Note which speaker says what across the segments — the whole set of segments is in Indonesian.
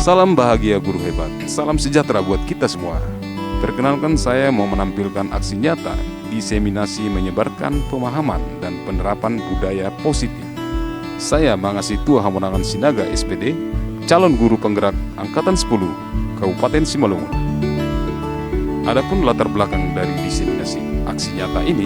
Speaker 1: Salam bahagia guru hebat, salam sejahtera buat kita semua. Perkenalkan, saya mau menampilkan aksi nyata diseminasi menyebarkan pemahaman dan penerapan budaya positif. Saya Mangasi Tua Hamonangan Sinaga SPD, calon guru penggerak Angkatan 10, Kabupaten Simalungun. Adapun latar belakang dari diseminasi aksi nyata ini,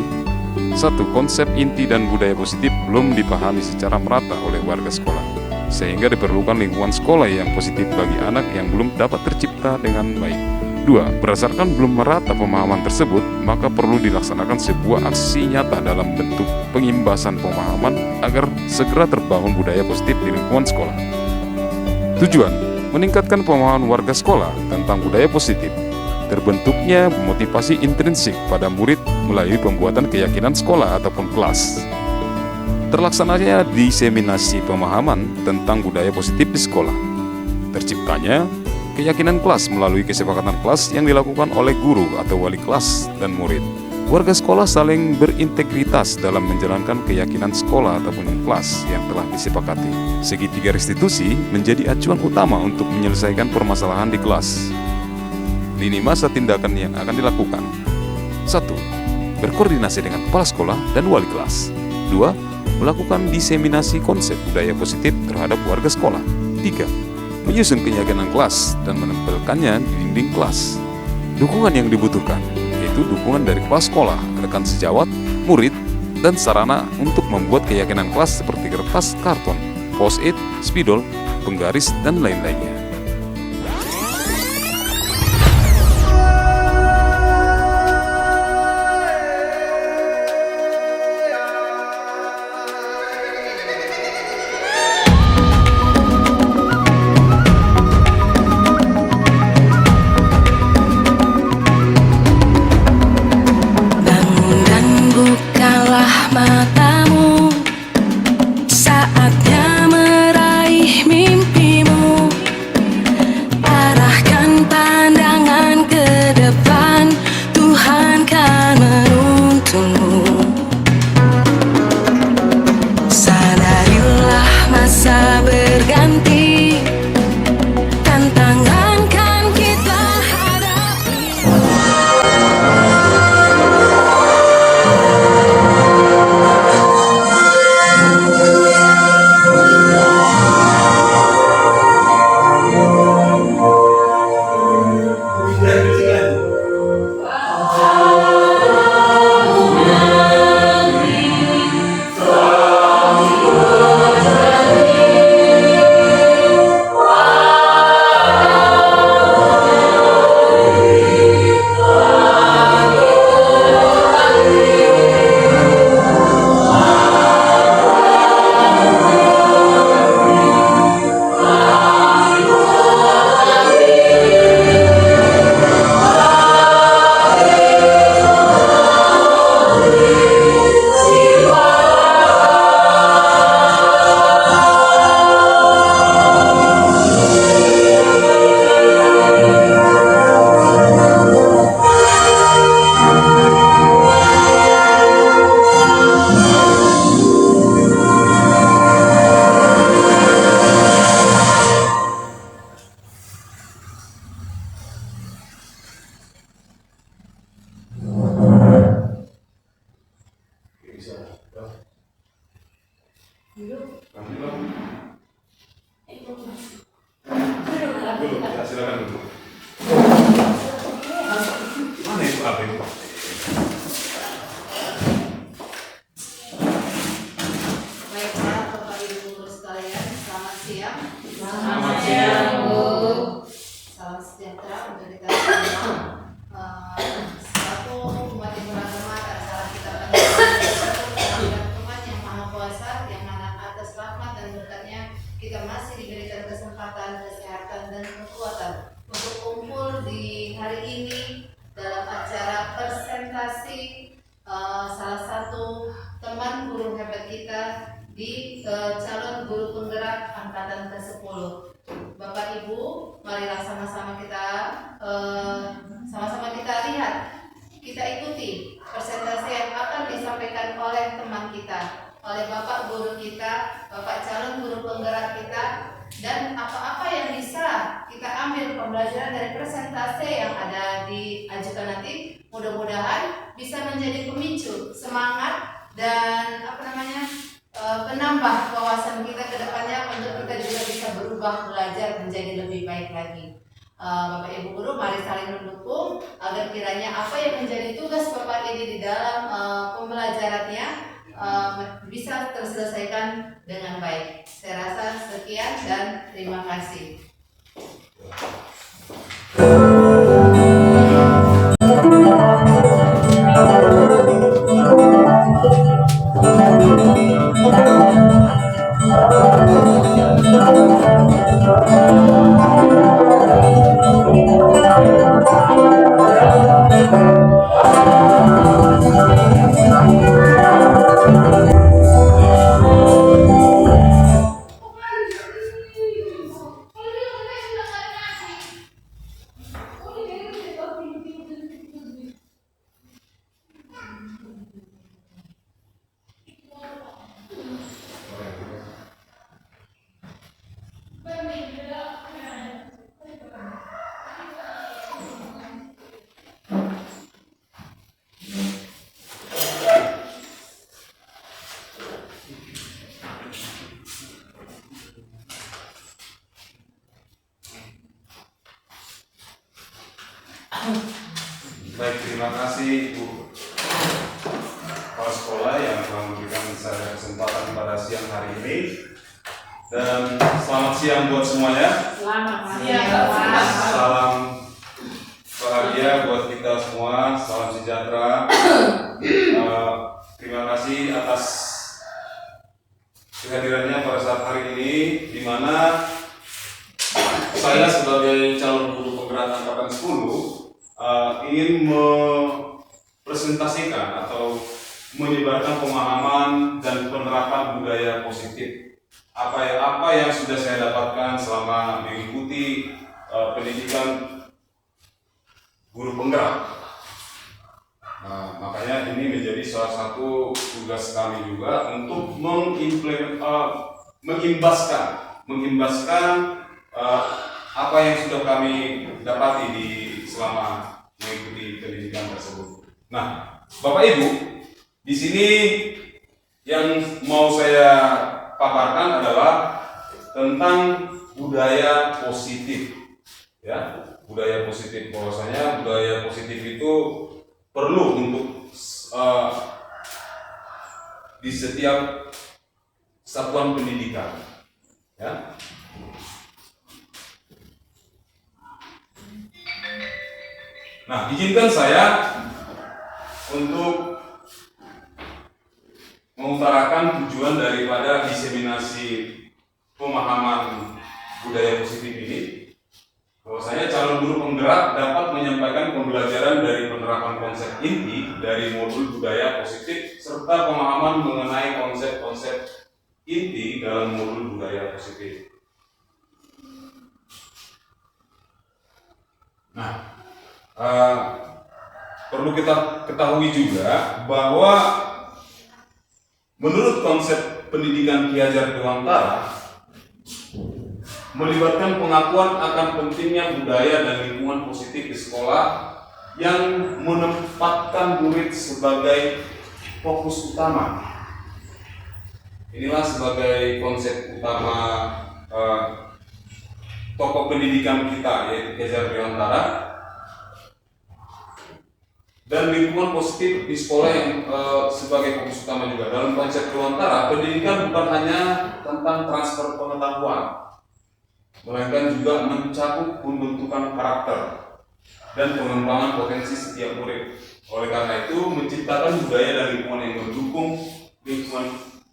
Speaker 1: satu, konsep inti dan budaya positif belum dipahami secara merata oleh warga sekolah, sehingga diperlukan lingkungan sekolah yang positif bagi anak yang belum dapat tercipta dengan baik. Dua, berdasarkan belum merata pemahaman tersebut, maka perlu dilaksanakan sebuah aksi nyata dalam bentuk pengimbasan pemahaman agar segera terbangun budaya positif di lingkungan sekolah. Tujuan, meningkatkan pemahaman warga sekolah tentang budaya positif. Terbentuknya motivasi intrinsik pada murid melalui pembuatan keyakinan sekolah ataupun kelas. Terlaksananya diseminasi pemahaman tentang budaya positif di sekolah. Terciptanya keyakinan kelas melalui kesepakatan kelas yang dilakukan oleh guru atau wali kelas dan murid. Warga sekolah saling berintegritas dalam menjalankan keyakinan sekolah ataupun kelas yang telah disepakati. Segitiga restitusi menjadi acuan utama untuk menyelesaikan permasalahan di kelas. Lini masa tindakan yang akan dilakukan. 1. Berkoordinasi dengan kepala sekolah dan wali kelas. 2. Melakukan diseminasi konsep budaya positif terhadap warga sekolah. 3. Menyusun keyakinan kelas dan menempelkannya di dinding kelas. Dukungan yang dibutuhkan, yaitu dukungan dari kepala sekolah, rekan sejawat, murid, dan sarana untuk membuat keyakinan kelas seperti kertas, karton, post-it, spidol, penggaris, dan lain-lainnya.
Speaker 2: Matamu, saatnya meraih mimpimu. Arahkan pandangan ke depan, Tuhan kan menuntunmu. Sadarilah masa berganti, tantangan kan kita hadapi.
Speaker 1: Silakan dulu. Mana itu apa itu?
Speaker 3: Baiklah, Bapak Ibu guru sekalian, selamat siang.
Speaker 4: Selamat siang, Bu.
Speaker 3: Salam sejahtera untuk kita semua. Selaku umat yang beragama, tak salah kita berdoa Tuhan yang Maha Kuasa, yang mana atas rahmat dan berkatnya kita masih diberikan kesempatan, kesehatan dan kekuatan untuk kumpul di hari ini dalam acara presentasi salah satu teman guru hebat kita di calon guru penggerak angkatan ke-10. Bapak Ibu, marilah sama-sama kita lihat, kita ikuti presentasi yang akan disampaikan oleh teman kita, oleh Bapak guru kita, Bapak calon guru penggerak kita, dan apa-apa yang bisa kita ambil pembelajaran dari presentase yang ada diajukan nanti, mudah-mudahan bisa menjadi pemicu semangat dan penambah wawasan kita ke depannya untuk kita juga bisa berubah belajar menjadi lebih baik lagi. Bapak Ibu guru, mari saling mendukung agar kiranya apa yang menjadi tugas Bapak ini di dalam pembelajarannya bisa terselesaikan dengan baik. Saya rasa sekian dan terima kasih.
Speaker 1: Baik, terima kasih Bu Kepala Sekolah yang telah memberikan saya kesempatan pada siang hari ini. Dan selamat siang buat semuanya.
Speaker 4: Selamat siang.
Speaker 1: Salam bahagia buat kita semua. Salam sejahtera. Terima kasih atas kehadirannya pada saat hari ini, di mana saya sebagai calon guru penggerak angkatan 10 ingin mempresentasikan atau menyebarkan pemahaman dan penerapan budaya positif. Apa yang sudah saya dapatkan selama mengikuti pendidikan guru penggerak. Makanya ini menjadi salah satu tugas kami juga untuk mengimbaskan apa yang sudah kami dapati selama mengikuti pendidikan tersebut. Nah, Bapak Ibu, di sini yang mau saya paparkan adalah tentang budaya positif. Ya, budaya positif, bahwasanya budaya positif itu perlu untuk di setiap satuan pendidikan. Ya. Nah, izinkan saya untuk mengutarakan tujuan daripada diseminasi pemahaman budaya positif ini. Bahwasanya calon guru penggerak dapat menyampaikan pembelajaran dari penerapan konsep inti dari modul budaya positif serta pemahaman mengenai konsep-konsep inti dalam modul budaya positif. Nah, perlu kita ketahui juga bahwa menurut konsep pendidikan Ki Hajar Dewantara melibatkan pengakuan akan pentingnya budaya dan lingkungan positif di sekolah yang menempatkan murid sebagai fokus utama. Inilah sebagai konsep utama tokoh pendidikan kita, yaitu Ki Hajar Dewantara. Dan lingkungan positif di sekolah yang sebagai fokus utama juga. Dalam konsep Dewantara, pendidikan bukan hanya tentang transfer pengetahuan, melainkan juga mencakup pembentukan karakter dan pengembangan potensi setiap murid. Oleh karena itu, menciptakan budaya dan lingkungan yang mendukung lingkungan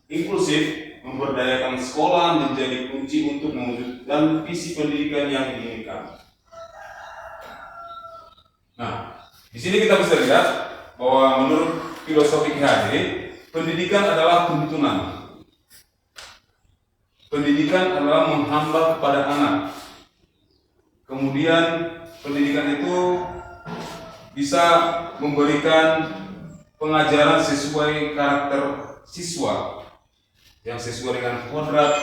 Speaker 1: inklusif, memberdayakan sekolah menjadi kunci untuk mewujudkan visi pendidikan yang diinginkan. Nah, di sini kita bisa lihat bahwa menurut filosofi KHD, pendidikan adalah tuntunan. Pendidikan adalah menghamba kepada anak. Kemudian pendidikan itu bisa memberikan pengajaran sesuai karakter siswa yang sesuai dengan kodrat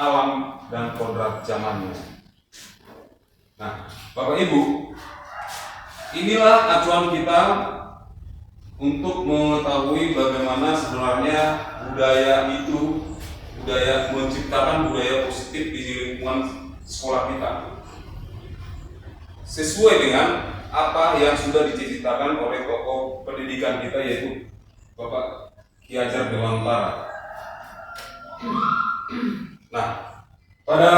Speaker 1: alam dan kodrat zamannya. Nah, Bapak Ibu, inilah acuan kita untuk mengetahui bagaimana sebenarnya budaya menciptakan budaya positif di lingkungan sekolah kita, sesuai dengan apa yang sudah diceritakan oleh tokoh pendidikan kita, yaitu Bapak Ki Hajar Dewantara. Nah, pada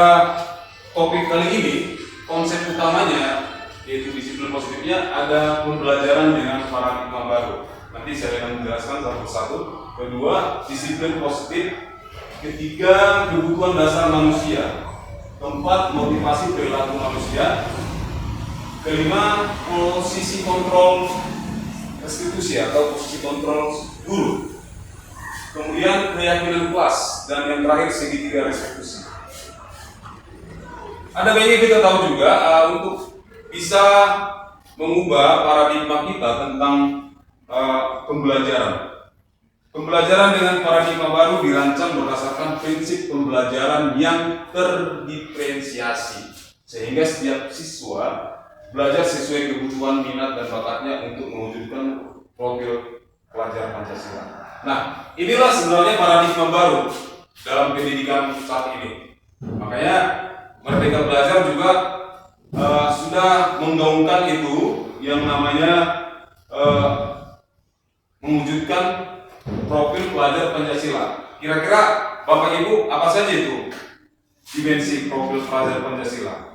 Speaker 1: topik kali ini konsep utamanya yaitu disiplin positifnya ada pembelajaran dengan paradigma baru. Nanti saya akan menjelaskan satu persatu. Kedua, disiplin positif. Ketiga, kebutuhan dasar manusia. Keempat, motivasi perilaku manusia. Kelima, posisi kontrol restitusi atau posisi kontrol guru. Kemudian keyakinan kelas, dan yang terakhir segitiga restitusi. Ada banyak kita tahu juga untuk bisa mengubah paradigma kita tentang pembelajaran. Pembelajaran dengan paradigma baru dirancang berdasarkan prinsip pembelajaran yang terdiferensiasi, sehingga setiap siswa belajar sesuai kebutuhan, minat, dan bakatnya untuk mewujudkan profil pelajar Pancasila. Nah, inilah sebenarnya paradigma baru dalam pendidikan saat ini. Makanya Merdeka Belajar juga sudah menggaungkan itu yang namanya mewujudkan profil pelajar Pancasila. Kira-kira Bapak Ibu apa saja itu dimensi profil pelajar Pancasila?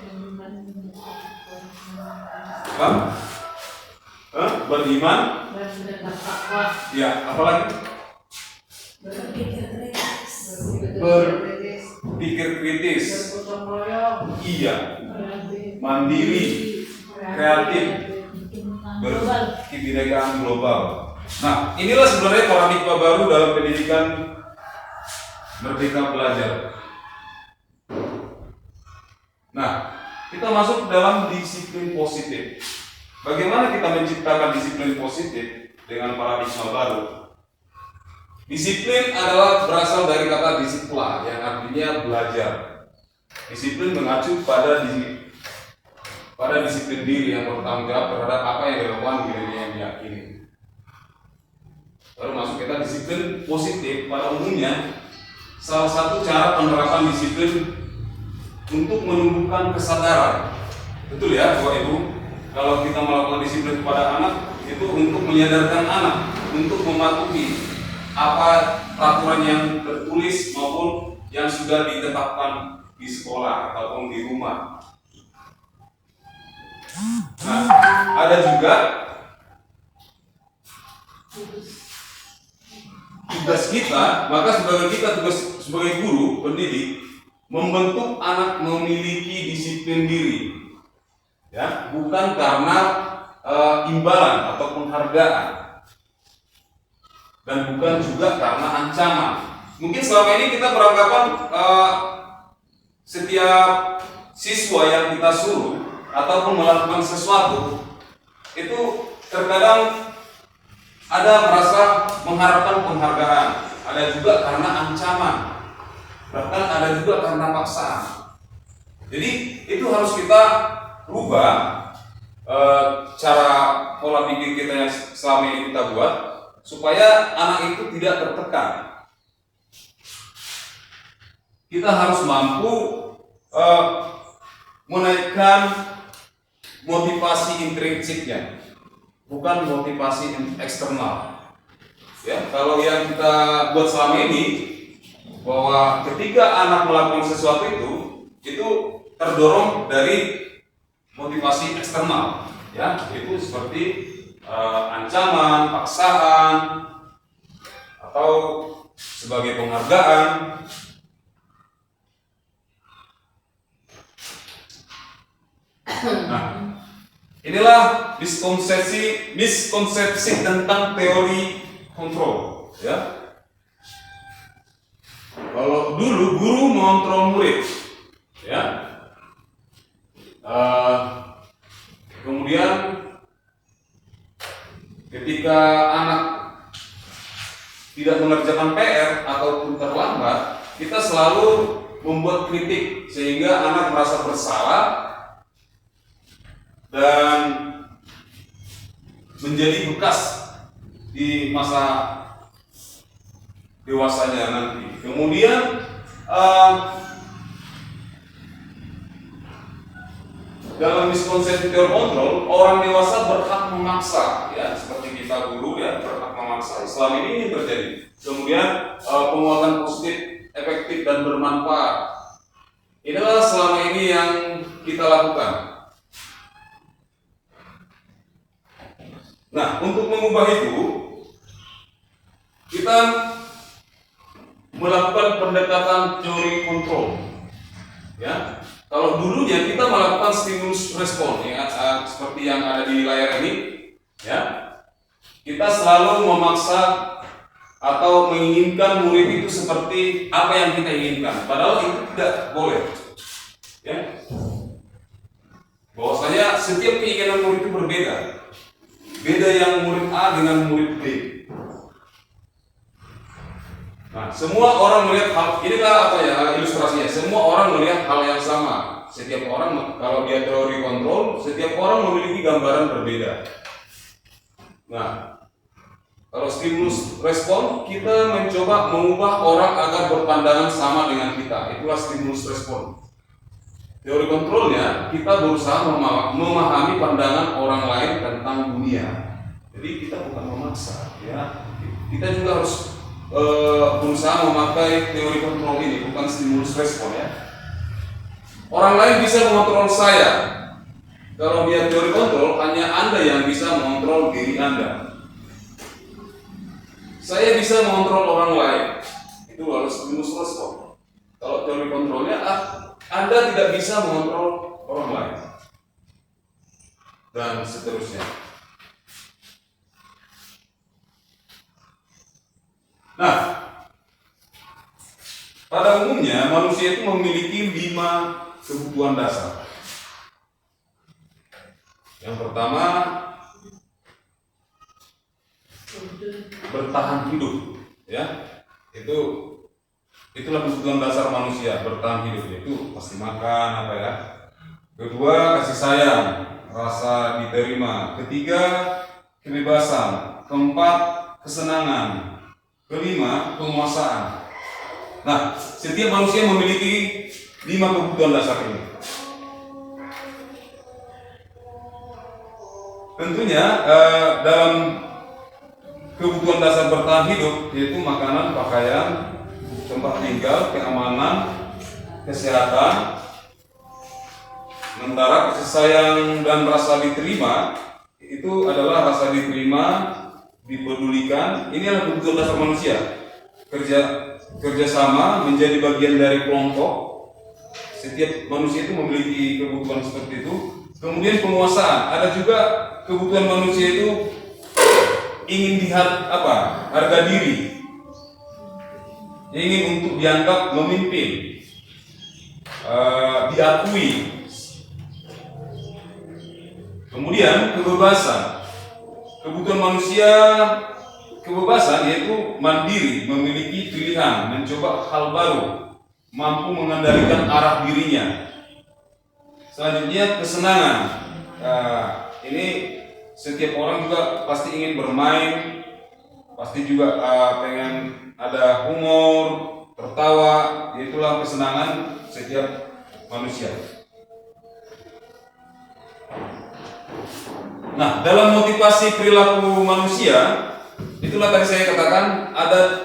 Speaker 1: Beriman, ya, apalagi berpikir kritis, iya, mandiri, kreatif, berkebinekaan global. Nah, inilah sebenarnya paradigma baru dalam pendidikan Merdeka Belajar. Nah, kita masuk dalam disiplin positif. Bagaimana kita menciptakan disiplin positif dengan paradigma baru? Disiplin adalah berasal dari kata disipla yang artinya belajar. Disiplin mengacu pada disiplin diri yang bertanggung jawab terhadap apa yang dilakukan dirinya yang diyakini. Lalu masuk kita disiplin positif. Pada umumnya salah satu cara penerapan disiplin untuk menumbuhkan kesadaran. Betul ya Bapak Ibu? Kalau kita melakukan disiplin kepada anak, itu untuk menyadarkan anak, untuk mematuhi apa peraturan yang tertulis maupun yang sudah ditetapkan di sekolah ataupun di rumah. Nah, ada juga tugas kita, maka tugas sebagai guru pendidik membentuk anak memiliki disiplin diri, ya, bukan karena imbalan atau penghargaan, dan bukan juga karena ancaman. Mungkin selama ini kita beranggapan setiap siswa yang kita suruh ataupun melakukan sesuatu itu terkadang ada merasa mengharapkan penghargaan, ada juga karena ancaman, bahkan ada juga karena paksaan. Jadi itu harus kita rubah cara pola pikir kita yang selama ini kita buat, supaya anak itu tidak tertekan. Kita harus mampu menaikkan motivasi intrinsiknya, bukan motivasi eksternal. Ya, kalau yang kita buat selama ini, bahwa ketika anak melakukan sesuatu itu terdorong dari motivasi eksternal, ya, itu seperti ancaman, paksaan, atau sebagai penghargaan. Nah, inilah miskonsepsi tentang teori kontrol, ya. Kalau dulu guru mengontrol murid, ya. Kemudian ketika anak tidak mengerjakan PR ataupun terlambat, kita selalu membuat kritik sehingga anak merasa bersalah dan menjadi bekas di masa dewasanya nanti. Kemudian dalam miskonsepsi teori kontrol, orang dewasa berhak memaksa, ya, seperti kita guru, ya, berhak memaksa. Islam ini terjadi. Kemudian penguatan positif, efektif dan bermanfaat. Inilah selama ini yang kita lakukan. Nah, untuk mengubah itu, kita melakukan pendekatan teori kontrol. Ya, kalau dulunya kita melakukan stimulus respon, ya, seperti yang ada di layar ini, ya, kita selalu memaksa atau menginginkan murid itu seperti apa yang kita inginkan, padahal itu tidak boleh. Ya, bahwasanya setiap keinginan murid itu berbeda. Beda yang murid A dengan murid B. Nah, semua orang melihat hal, inilah apa ya ilustrasinya. Semua orang melihat hal yang sama. Setiap orang, kalau dia teori kontrol, setiap orang memiliki gambaran berbeda. Nah, kalau stimulus respon, kita mencoba mengubah orang agar berpandangan sama dengan kita. Itulah stimulus respon. Teori kontrolnya, kita berusaha memahami pandangan orang lain tentang dunia. Jadi kita bukan memaksa, ya. Kita juga harus berusaha memakai teori kontrol ini, bukan stimulus respon, ya. Orang lain bisa mengontrol saya. Kalau dia teori kontrol, hanya Anda yang bisa mengontrol diri Anda. Saya bisa mengontrol orang lain. Itu harus stimulus respon. Kalau teori kontrolnya, Anda tidak bisa mengontrol orang lain. Dan seterusnya. Nah, pada umumnya manusia itu memiliki 5 kebutuhan dasar. Yang pertama, bertahan hidup, ya. Itulah kebutuhan dasar manusia, bertahan hidup, yaitu pasti makan, apa ya. Kedua, kasih sayang, rasa diterima. Ketiga, kebebasan. Keempat, kesenangan. Kelima, penguasaan. Nah, setiap manusia memiliki 5 kebutuhan dasar ini. Tentunya dalam kebutuhan dasar bertahan hidup, yaitu makanan, pakaian, tempat tinggal, keamanan, kesehatan. Sementara kasih sayang dan rasa diterima itu adalah rasa diterima, dipedulikan. Ini adalah kebutuhan dasar manusia. Kerjasama, menjadi bagian dari kelompok. Setiap manusia itu memiliki kebutuhan seperti itu. Kemudian penguasaan, ada juga kebutuhan manusia itu ingin harga diri, ingin untuk dianggap memimpin, diakui. Kemudian kebebasan, kebutuhan manusia, kebebasan yaitu mandiri, memiliki pilihan, mencoba hal baru, mampu mengendalikan arah dirinya. Selanjutnya kesenangan. Ini setiap orang juga pasti ingin bermain, pasti juga pengen ada humor, tertawa. Itulah kesenangan setiap manusia. Nah, dalam motivasi perilaku manusia, itulah tadi saya katakan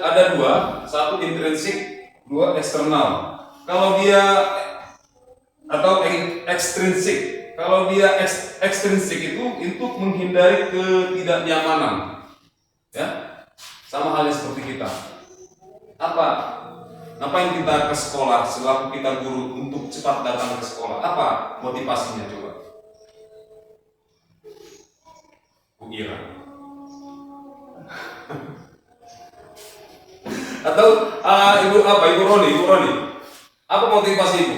Speaker 1: ada 2, satu intrinsik, 2 eksternal. Kalau dia atau ekstrinsik. Kalau dia ekstrinsik itu untuk menghindari ketidaknyamanan, ya, sama halnya seperti kita. Apa yang kita ke sekolah selaku kita guru untuk cepat datang ke sekolah? Apa motivasinya coba? Kukira. Atau Ibu Roni, apa motivasi Ibu?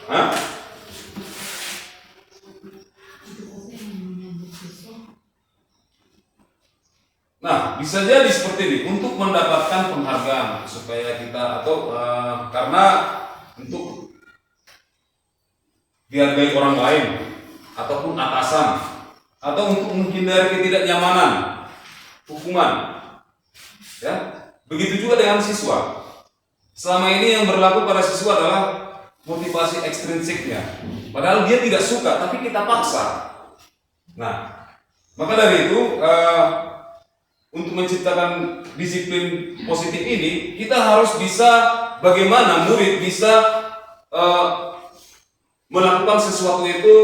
Speaker 1: Hah? Nah, bisa jadi seperti ini untuk mendapatkan penghargaan supaya kita atau karena untuk dihargai orang lain ataupun atasan atau untuk menghindari ketidaknyamanan hukuman. Ya, begitu juga dengan siswa. Selama ini yang berlaku pada siswa adalah motivasi ekstrinsiknya. Padahal dia tidak suka, tapi kita paksa. Nah, maka dari itu untuk menciptakan disiplin positif ini, kita harus bisa bagaimana murid bisa melakukan sesuatu itu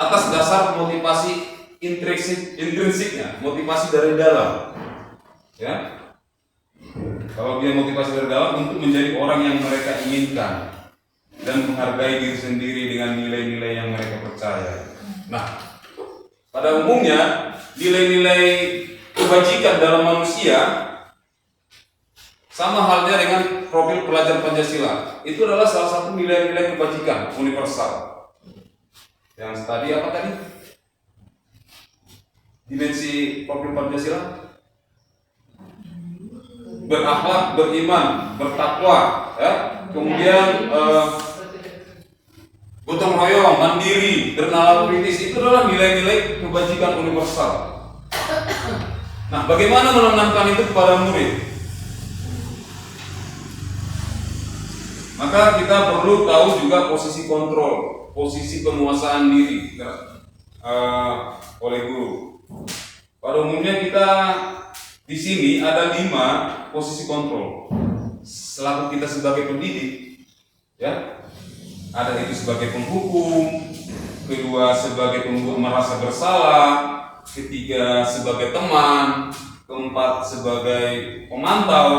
Speaker 1: atas dasar motivasi intrinsiknya, motivasi dari dalam. Ya. Kalau dia motivasi dari dalam untuk menjadi orang yang mereka inginkan dan menghargai diri sendiri dengan nilai-nilai yang mereka percaya. Nah, pada umumnya nilai-nilai kebajikan dalam manusia sama halnya dengan profil pelajar Pancasila. Itu adalah salah satu nilai-nilai kebajikan universal. Yang tadi apa tadi? Dimensi profil Pancasila? Berakhlak, beriman, bertakwa, ya. Kemudian gotong royong, mandiri, bernalar kritis, itu adalah nilai-nilai kebajikan universal. Nah, bagaimana menanamkan itu kepada murid? Maka kita perlu tahu juga posisi kontrol, posisi penguasaan diri oleh guru. Pada umumnya kita di sini ada 5 posisi kontrol. Selaku kita sebagai pendidik, ya, ada itu sebagai penghukum, kedua sebagai pembuat merasa bersalah, ketiga sebagai teman, keempat sebagai pemantau,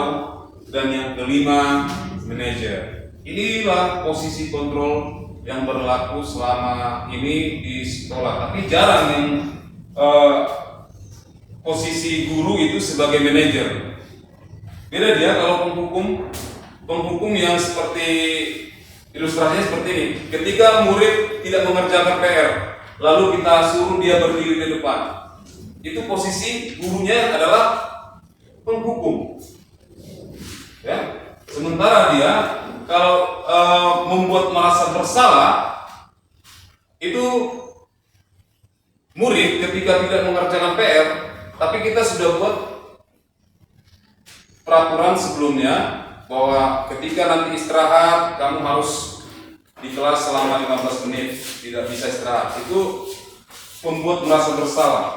Speaker 1: dan yang kelima manajer. Inilah posisi kontrol yang berlaku selama ini di sekolah. Tapi jarang yang posisi guru itu sebagai manajer. Beda dia kalau penghukum yang seperti ilustrasinya seperti ini. Ketika murid tidak mengerjakan PR, lalu kita suruh dia berdiri di depan. Itu posisi gurunya adalah penghukum. Ya. Sementara dia kalau membuat merasa bersalah, itu murid ketika tidak mengerjakan PR, tapi kita sudah buat peraturan sebelumnya bahwa ketika nanti istirahat kamu harus di kelas selama 15 menit, tidak bisa istirahat. Itu membuat merasa bersalah.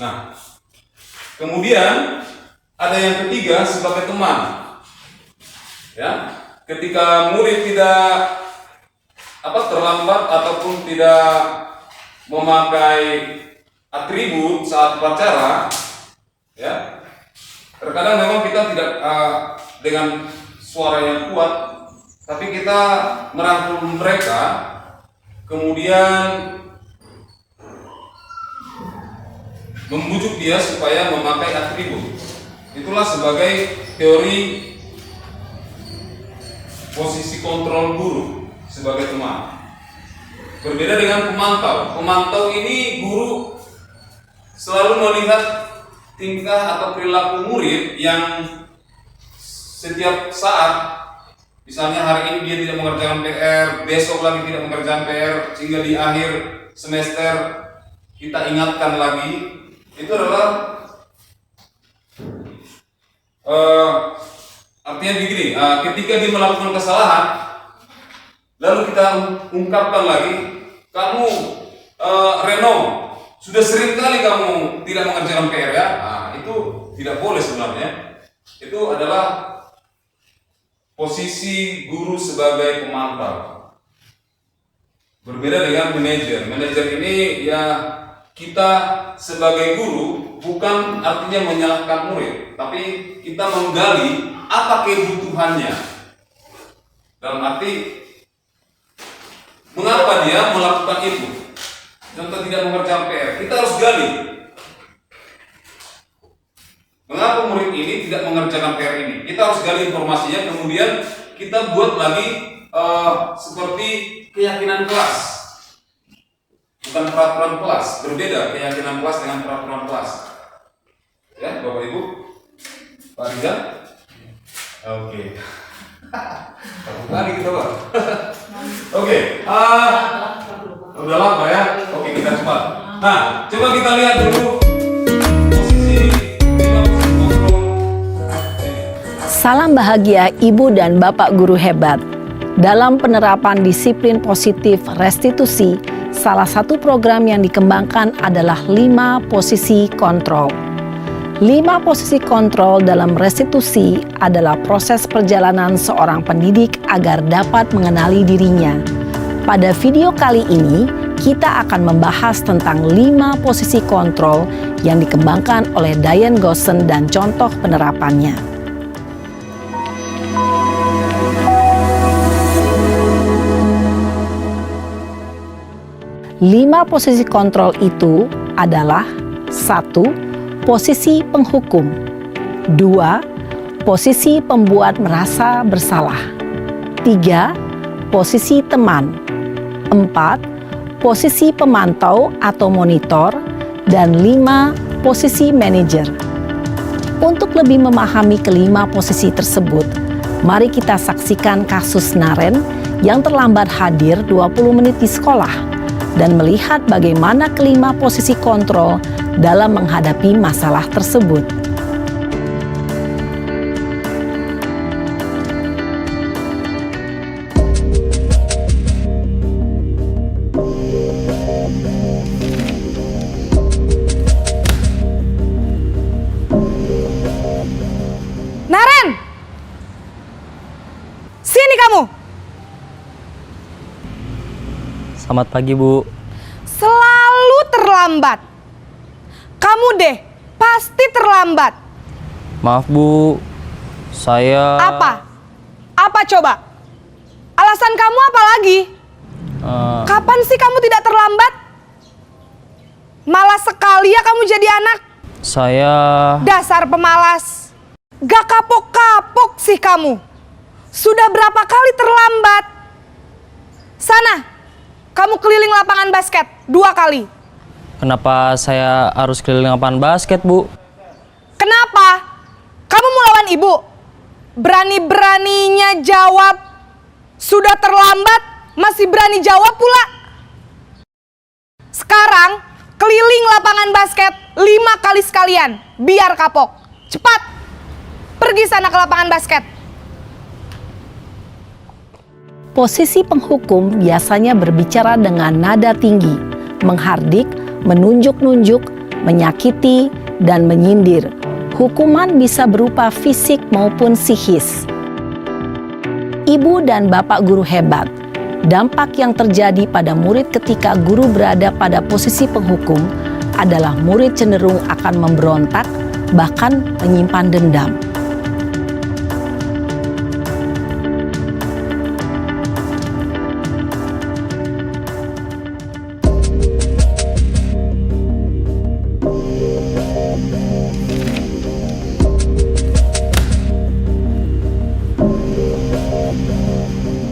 Speaker 1: Nah, kemudian ada yang ketiga sebagai teman. Ya, ketika murid tidak terlambat ataupun tidak memakai atribut saat upacara, ya, terkadang memang kita tidak dengan suara yang kuat, tapi kita merangkul mereka, kemudian membujuk dia supaya memakai atribut. Itulah sebagai teori posisi kontrol guru sebagai teman. Berbeda dengan pemantau. Pemantau ini guru selalu melihat tingkah atau perilaku murid yang setiap saat, misalnya hari ini dia tidak mengerjakan PR, besok lagi tidak mengerjakan PR, sehingga di akhir semester kita ingatkan lagi. Itu adalah artinya begini, ketika dia melakukan kesalahan, lalu kita ungkapkan lagi, kamu Reno, sudah sering kali kamu tidak mengerjakan PR ya. Nah, itu tidak boleh sebenarnya. Itu adalah posisi guru sebagai pemantau. Berbeda dengan manajer. Manajer ini ya, kita sebagai guru bukan artinya menyalahkan murid, tapi kita menggali apa kebutuhannya. Dalam arti mengapa dia melakukan itu. Contoh tidak mengerjakan PR, kita harus gali. Mengapa murid ini tidak mengerjakan PR ini? Kita harus gali informasinya, kemudian kita buat lagi seperti keyakinan kelas. Bukan peraturan kelas, berbeda keyakinan kelas dengan peraturan kelas. Ya, Bapak Ibu. Pak Rizal. Oke. Satu kali kita, Pak. Oke. Udah lama ya. Oke, kita cepat. Nah, coba kita lihat dulu posisi 5 posisi kontrol.
Speaker 5: Salam bahagia Ibu dan Bapak guru hebat. Dalam penerapan disiplin positif restitusi, salah satu program yang dikembangkan adalah 5 posisi kontrol. 5 posisi kontrol dalam restitusi adalah proses perjalanan seorang pendidik agar dapat mengenali dirinya. Pada video kali ini, kita akan membahas tentang 5 posisi kontrol yang dikembangkan oleh Diane Gosson dan contoh penerapannya. 5 posisi kontrol itu adalah 1. Posisi penghukum. 2. Posisi pembuat merasa bersalah. 3. Posisi teman. 4. Posisi pemantau atau monitor. Dan 5. Posisi manajer. Untuk lebih memahami kelima posisi tersebut, mari kita saksikan kasus Naren yang terlambat hadir 20 menit di sekolah dan melihat bagaimana kelima posisi kontrol dalam menghadapi masalah tersebut.
Speaker 6: Naren! Sini kamu!
Speaker 7: Selamat pagi, Bu.
Speaker 6: Selalu terlambat. Kamu deh, pasti terlambat.
Speaker 7: Maaf, Bu. Saya...
Speaker 6: Apa? Apa coba? Alasan kamu apa lagi? Kapan sih kamu tidak terlambat? Malas sekali ya kamu jadi anak.
Speaker 7: Saya...
Speaker 6: Dasar pemalas. Gak kapok-kapok sih kamu. Sudah berapa kali terlambat? Sana, kamu keliling lapangan basket 2 kali.
Speaker 7: Kenapa saya harus keliling lapangan basket, Bu?
Speaker 6: Kenapa? Kamu mau lawan ibu? Berani-beraninya jawab. Sudah terlambat, masih berani jawab pula. Sekarang, keliling lapangan basket 5 kali sekalian. Biar kapok. Cepat. Pergi sana ke lapangan basket.
Speaker 5: Posisi penghukum biasanya berbicara dengan nada tinggi, menghardik, menunjuk-nunjuk, menyakiti, dan menyindir. Hukuman bisa berupa fisik maupun psikis. Ibu dan Bapak guru hebat, dampak yang terjadi pada murid ketika guru berada pada posisi penghukum adalah murid cenderung akan memberontak, bahkan menyimpan dendam.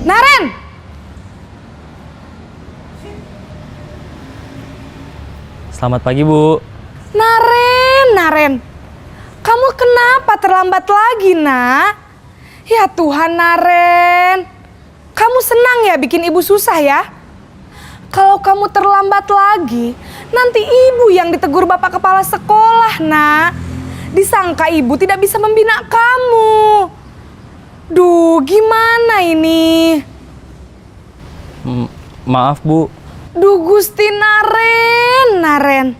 Speaker 6: Naren!
Speaker 7: Selamat pagi, Bu.
Speaker 6: Naren. Kamu kenapa terlambat lagi, nak? Ya Tuhan, Naren. Kamu senang ya bikin ibu susah ya? Kalau kamu terlambat lagi, nanti ibu yang ditegur bapak kepala sekolah, nak. Disangka ibu tidak bisa membina kamu. Duh, gimana ini?
Speaker 7: Maaf, Bu.
Speaker 6: Duh Gusti Naren.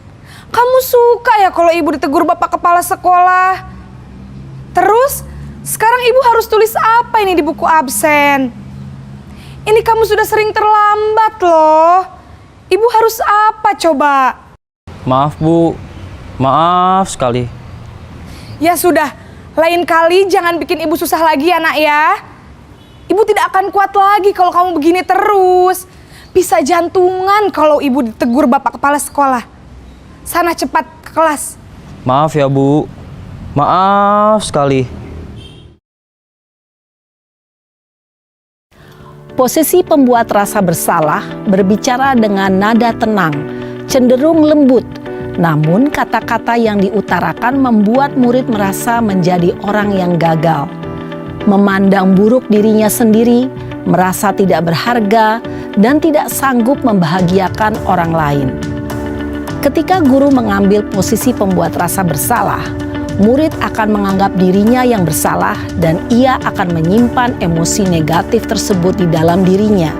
Speaker 6: Kamu suka ya kalau ibu ditegur bapak kepala sekolah? Terus, sekarang ibu harus tulis apa ini di buku absen? Ini kamu sudah sering terlambat loh. Ibu harus apa coba?
Speaker 7: Maaf, Bu. Maaf sekali.
Speaker 6: Ya sudah, lain kali jangan bikin ibu susah lagi ya nak ya. Ibu tidak akan kuat lagi kalau kamu begini terus. Bisa jantungan kalau ibu ditegur bapak kepala sekolah. Sana cepat ke kelas.
Speaker 7: Maaf ya, Bu. Maaf sekali.
Speaker 5: Posisi pembuat rasa bersalah berbicara dengan nada tenang, cenderung lembut, Namun kata-kata yang diutarakan membuat murid merasa menjadi orang yang gagal, memandang buruk dirinya sendiri, merasa tidak berharga, dan tidak sanggup membahagiakan orang lain. Ketika guru mengambil posisi pembuat rasa bersalah, murid akan menganggap dirinya yang bersalah dan ia akan menyimpan emosi negatif tersebut di dalam dirinya.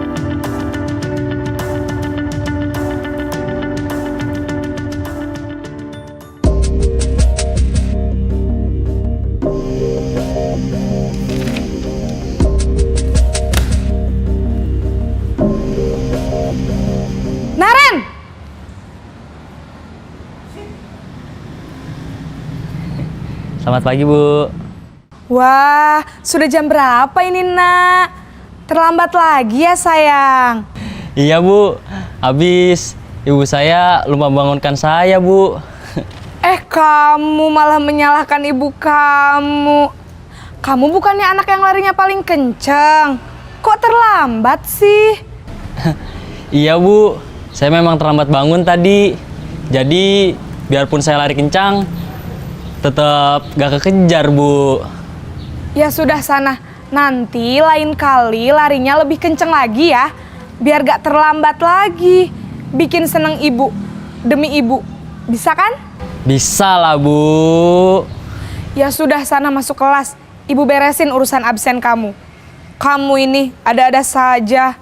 Speaker 6: Naren!
Speaker 7: Selamat pagi, Bu.
Speaker 6: Wah, sudah jam berapa ini, Nak? Terlambat lagi ya, sayang.
Speaker 7: Iya, Bu. Habis ibu saya lupa bangunkan saya, Bu.
Speaker 6: Kamu malah menyalahkan ibu kamu. Kamu bukannya anak yang larinya paling kenceng. Kok terlambat sih?
Speaker 7: Iya, Bu. Saya memang terlambat bangun tadi. Jadi, biarpun saya lari kencang, tetap gak kekejar, Bu.
Speaker 6: Ya sudah sana, nanti lain kali larinya lebih kenceng lagi ya. Biar gak terlambat lagi. Bikin seneng ibu, demi ibu. Bisa kan?
Speaker 7: Bisa lah, Bu.
Speaker 6: Ya sudah sana masuk kelas. Ibu beresin urusan absen kamu. Kamu ini ada-ada saja.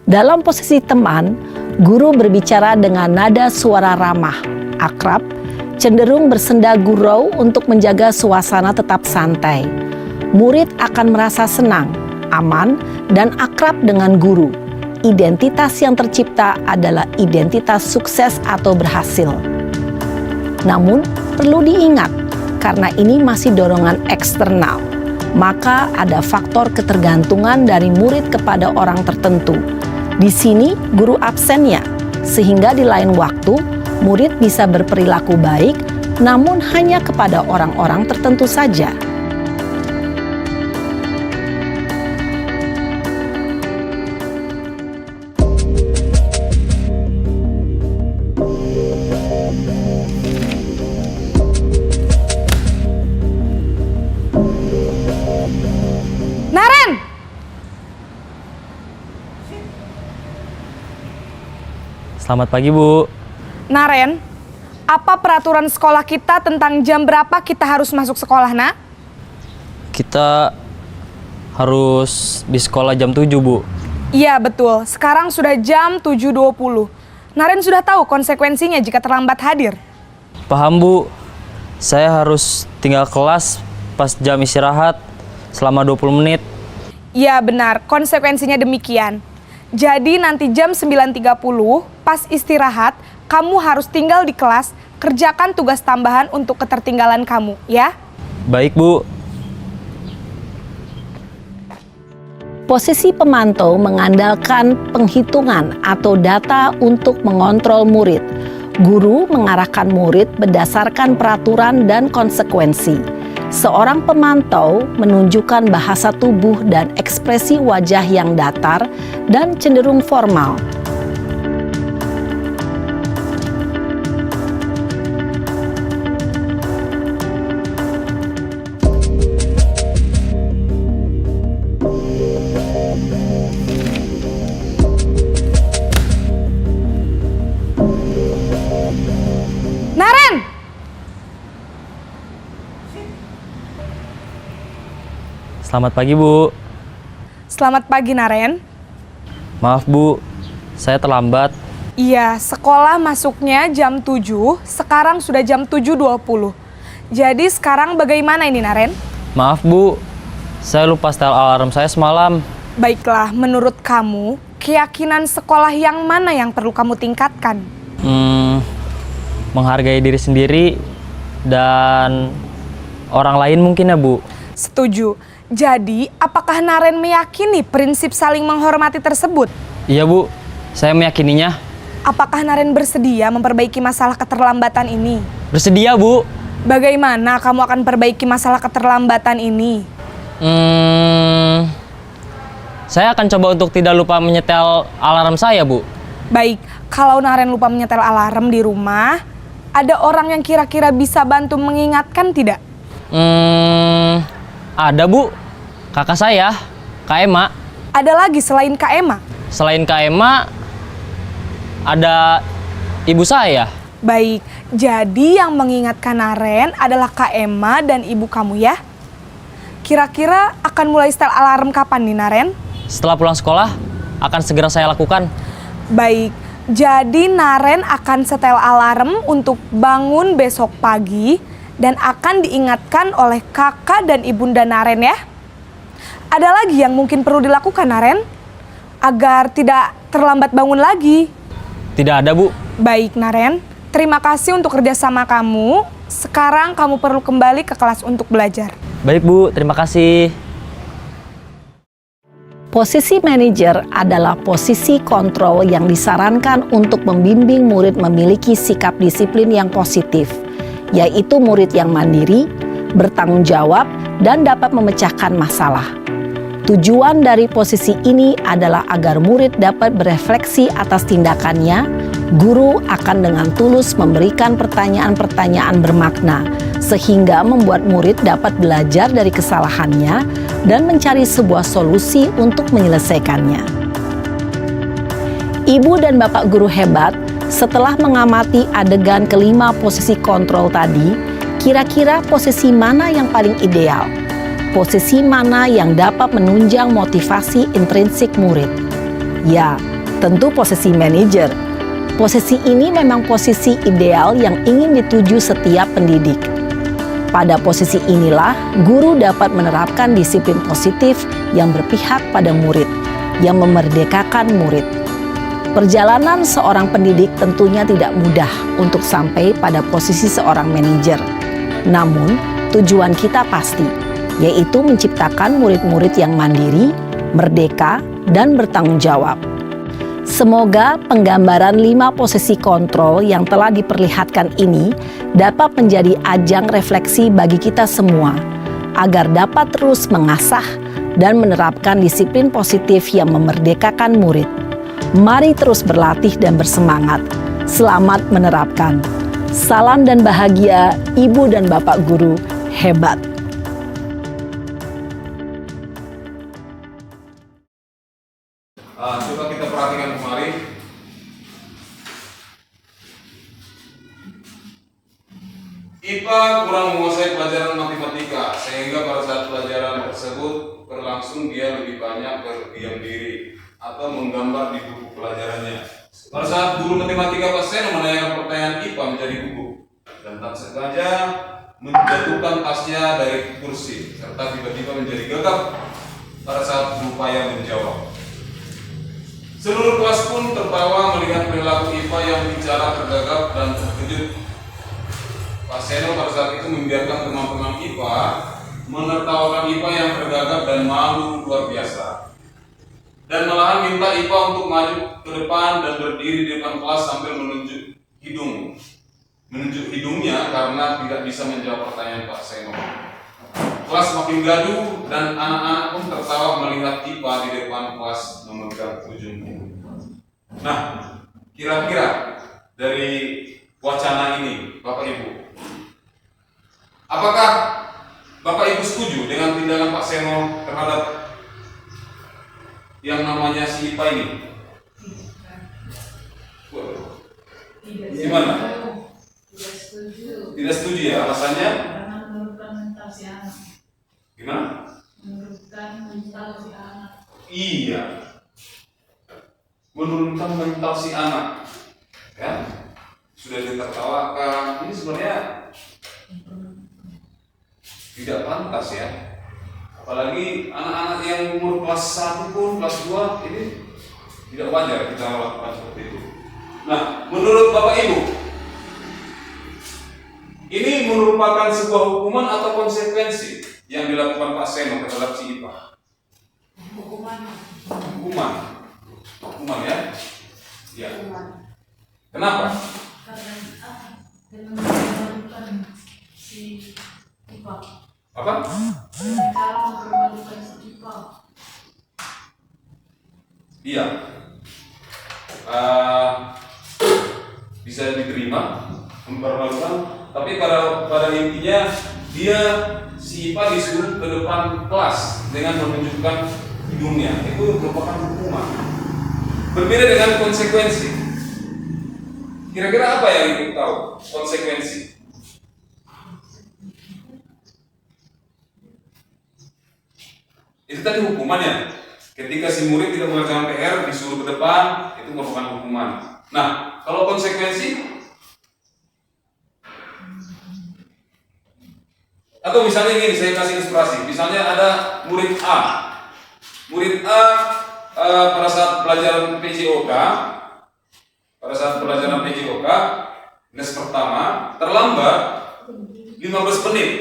Speaker 5: Dalam posisi teman, guru berbicara dengan nada suara ramah, akrab, cenderung bersenda gurau untuk menjaga suasana tetap santai. Murid akan merasa senang, aman, dan akrab dengan guru. Identitas yang tercipta adalah identitas sukses atau berhasil. Namun, perlu diingat, karena ini masih dorongan eksternal, maka ada faktor ketergantungan dari murid kepada orang tertentu. Di sini, guru absennya, sehingga di lain waktu, murid bisa berperilaku baik, namun hanya kepada orang-orang tertentu saja.
Speaker 6: Naren!
Speaker 7: Selamat pagi, Bu.
Speaker 6: Naren, apa peraturan sekolah kita tentang jam berapa kita harus masuk sekolah, Nak?
Speaker 7: Kita harus di sekolah jam 7, Bu.
Speaker 6: Iya, betul. Sekarang sudah jam 7.20. Naren sudah tahu konsekuensinya jika terlambat hadir.
Speaker 7: Paham, Bu. Saya harus tinggal kelas pas jam istirahat selama 20 menit.
Speaker 6: Iya, benar. Konsekuensinya demikian. Jadi nanti jam 9.30 pas istirahat, kamu harus tinggal di kelas, kerjakan tugas tambahan untuk ketertinggalan kamu, ya?
Speaker 7: Baik, Bu.
Speaker 5: Posisi pemantau mengandalkan penghitungan atau data untuk mengontrol murid. Guru mengarahkan murid berdasarkan peraturan dan konsekuensi. Seorang pemantau menunjukkan bahasa tubuh dan ekspresi wajah yang datar dan cenderung formal.
Speaker 6: Naren!
Speaker 7: Selamat pagi, Bu.
Speaker 6: Selamat pagi, Naren.
Speaker 7: Maaf, Bu. Saya terlambat.
Speaker 6: Iya, sekolah masuknya jam 7, sekarang sudah jam 7.20. Jadi sekarang bagaimana ini, Naren?
Speaker 7: Maaf, Bu. Saya lupa setel alarm saya semalam.
Speaker 6: Baiklah, menurut kamu, keyakinan sekolah yang mana yang perlu kamu tingkatkan?
Speaker 7: Menghargai diri sendiri dan orang lain mungkin ya, Bu.
Speaker 6: Setuju. Jadi, apakah Naren meyakini prinsip saling menghormati tersebut?
Speaker 7: Iya, Bu. Saya meyakininya.
Speaker 6: Apakah Naren bersedia memperbaiki masalah keterlambatan ini?
Speaker 7: Bersedia, Bu.
Speaker 6: Bagaimana kamu akan perbaiki masalah keterlambatan ini?
Speaker 7: Saya akan coba untuk tidak lupa menyetel alarm saya, Bu.
Speaker 6: Baik, kalau Naren lupa menyetel alarm di rumah, ada orang yang kira-kira bisa bantu mengingatkan tidak?
Speaker 7: Ada Bu, kakak saya, Kak Ema.
Speaker 6: Ada lagi selain Kak Ema?
Speaker 7: Selain Kak Ema, ada ibu saya.
Speaker 6: Baik, jadi yang mengingatkan Naren adalah Kak Ema dan ibu kamu ya? Kira-kira akan mulai setel alarm kapan nih Naren?
Speaker 7: Setelah pulang sekolah, akan segera saya lakukan.
Speaker 6: Baik, jadi Naren akan setel alarm untuk bangun besok pagi dan akan diingatkan oleh kakak dan ibunda Naren ya. Ada lagi yang mungkin perlu dilakukan Naren agar tidak terlambat bangun lagi?
Speaker 7: Tidak ada Bu.
Speaker 6: Baik Naren, terima kasih untuk kerjasama kamu. Sekarang kamu perlu kembali ke kelas untuk belajar.
Speaker 7: Baik Bu, terima kasih.
Speaker 5: Posisi manajer adalah posisi kontrol yang disarankan untuk membimbing murid memiliki sikap disiplin yang positif, yaitu murid yang mandiri, bertanggung jawab, dan dapat memecahkan masalah. Tujuan dari posisi ini adalah agar murid dapat berefleksi atas tindakannya. Guru akan dengan tulus memberikan pertanyaan-pertanyaan bermakna, sehingga membuat murid dapat belajar dari kesalahannya dan mencari sebuah solusi untuk menyelesaikannya. Ibu dan bapak guru hebat, setelah mengamati adegan kelima posisi kontrol tadi, kira-kira posisi mana yang paling ideal? Posisi mana yang dapat menunjang motivasi intrinsik murid? Ya, tentu posisi manajer. Posisi ini memang posisi ideal yang ingin dituju setiap pendidik. Pada posisi inilah, guru dapat menerapkan disiplin positif yang berpihak pada murid, yang memerdekakan murid. Perjalanan seorang pendidik tentunya tidak mudah untuk sampai pada posisi seorang manajer. Namun, tujuan kita pasti, yaitu menciptakan murid-murid yang mandiri, merdeka, dan bertanggung jawab. Semoga penggambaran 5 posisi kontrol yang telah diperlihatkan ini dapat menjadi ajang refleksi bagi kita semua, agar dapat terus mengasah dan menerapkan disiplin positif yang memerdekakan murid. Mari terus berlatih dan bersemangat. Selamat menerapkan. Salam dan bahagia, Ibu dan Bapak Guru hebat.
Speaker 1: Coba kita perhatikan kembali. IPA kurang menguasai pelajaran matematika, sehingga pada saat pelajaran tersebut berlangsung dia lebih banyak berdiam diri atau menggambar di buku pelajarannya. Pada saat guru matematika Pak Seno menanyakan pertanyaan IPA menjadi gugup dan tak sengaja menjatuhkan tasnya dari kursi, serta tiba-tiba menjadi gagap pada saat berupaya menjawab. Seluruh kelas pun tertawa melihat perilaku IPA yang bicara tergagap dan terkejut. Pak Seno pada saat itu membiarkan teman-teman IPA menertawakan IPA yang tergagap dan malu luar biasa. Dan malahan minta IPA untuk maju ke depan dan berdiri di depan kelas sambil menunjuk hidungnya karena tidak bisa menjawab pertanyaan Pak Seno. Kelas makin gaduh dan anak-anak pun tertawa melihat IPA di depan kelas memegang ujung hidung. Nah, kira-kira dari wacana ini, Bapak Ibu, apakah Bapak Ibu setuju dengan tindakan Pak Seno terhadap yang namanya si IPA ini? Gimana?
Speaker 4: Tidak setuju.
Speaker 1: Tidak setuju ya, alasannya?
Speaker 4: Karena menurunkan mental si anak.
Speaker 1: Gimana?
Speaker 4: Menurunkan mental si anak.
Speaker 1: Iya, menurunkan mental si anak, ya sudah ditertawakan. Ini sebenarnya tidak pantas ya, apalagi anak-anak yang umur kelas 1 pun kelas 2 ini tidak wajar kita lakukan seperti itu. Nah, menurut Bapak Ibu, ini merupakan sebuah hukuman atau konsekuensi yang dilakukan Pak Seno terhadap si IPA? Hukuman ya? Ya. Kenapa?
Speaker 4: Karena dengan mempermalukan si IPA.
Speaker 1: Apa?
Speaker 4: Dengan cara mempermalukan si IPA.
Speaker 1: Iya. bisa diterima, mempermalukan, tapi pada intinya dia si IPA disuruh ke depan kelas dengan menunjukkan hidungnya. Itu merupakan hukuman. Berbeda dengan konsekuensi. Kira-kira apa yang ibu tahu konsekuensi? Itu tadi hukumannya. Ketika si murid tidak mengerjakan PR disuruh ke depan, itu merupakan hukuman. Nah, kalau konsekuensi, atau misalnya ini saya kasih inspirasi. Misalnya ada murid A. Murid A pada saat pelajaran PJOK, les pertama terlambat 15 menit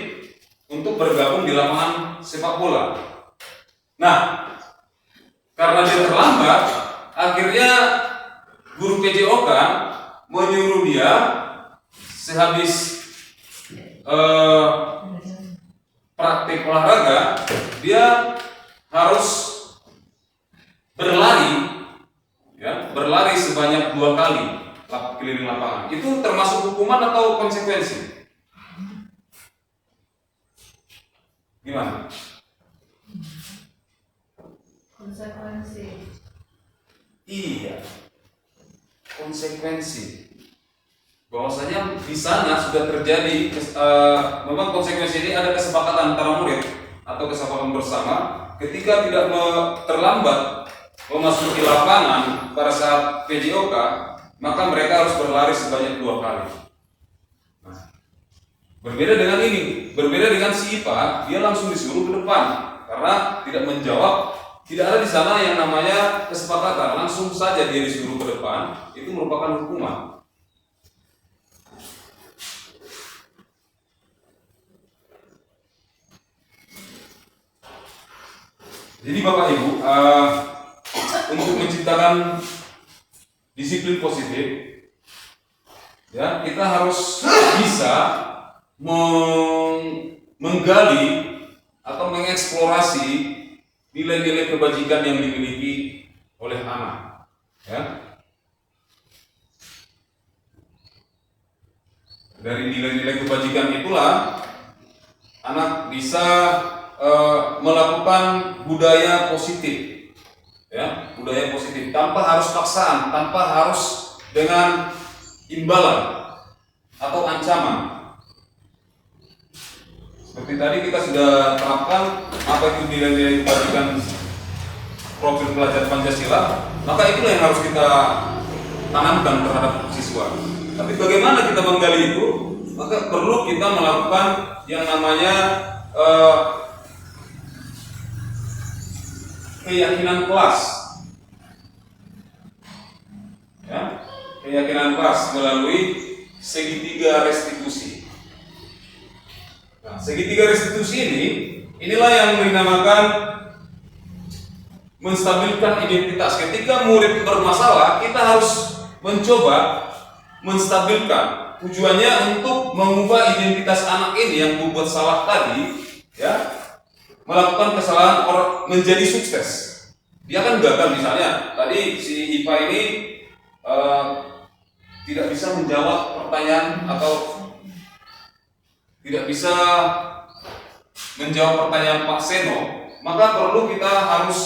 Speaker 1: untuk bergabung di lapangan sepak bola. Nah, karena dia terlambat, akhirnya guru PJOK menyuruh dia sehabis praktik olahraga, dia harus berlari sebanyak 2 kali keliling lapangan. Itu termasuk hukuman atau konsekuensi? Gimana?
Speaker 4: Konsekuensi.
Speaker 1: Iya, konsekuensi. Bahwasanya di sana sudah terjadi, memang konsekuensi ini ada kesepakatan antara murid atau kesepakatan bersama. Ketika tidak terlambat memasuki lapangan pada saat PJOK, maka mereka harus berlari sebanyak 2 kali. Nah, berbeda dengan ini, berbeda dengan si IPA, dia langsung disuruh ke depan karena tidak menjawab. Tidak ada di sana yang namanya kesepakatan, langsung saja dia disuruh ke depan, itu merupakan hukuman. Jadi Bapak Ibu, untuk menciptakan disiplin positif, ya kita harus bisa menggali atau mengeksplorasi nilai-nilai kebajikan yang dimiliki oleh anak, ya. Dari nilai-nilai kebajikan itulah anak bisa melakukan budaya positif, ya, budaya positif tanpa harus paksaan, tanpa harus dengan imbalan atau ancaman. Seperti tadi kita sudah terapkan apa itu nilai-nilai kebajikan profil pelajar Pancasila, maka itulah yang harus kita tanamkan terhadap siswa. Tapi bagaimana kita menggali itu? Maka perlu kita melakukan yang namanya keyakinan kelas, ya, keyakinan kelas melalui segitiga restitusi. Nah, segitiga restitusi inilah yang dinamakan menstabilkan identitas. Ketika murid bermasalah, kita harus mencoba menstabilkan. Tujuannya untuk mengubah identitas anak ini yang membuat salah tadi, ya, melakukan kesalahan menjadi sukses. Dia kan gagal, misalnya tadi si IPA ini tidak bisa menjawab pertanyaan atau tidak bisa menjawab pertanyaan Pak Seno, maka perlu kita harus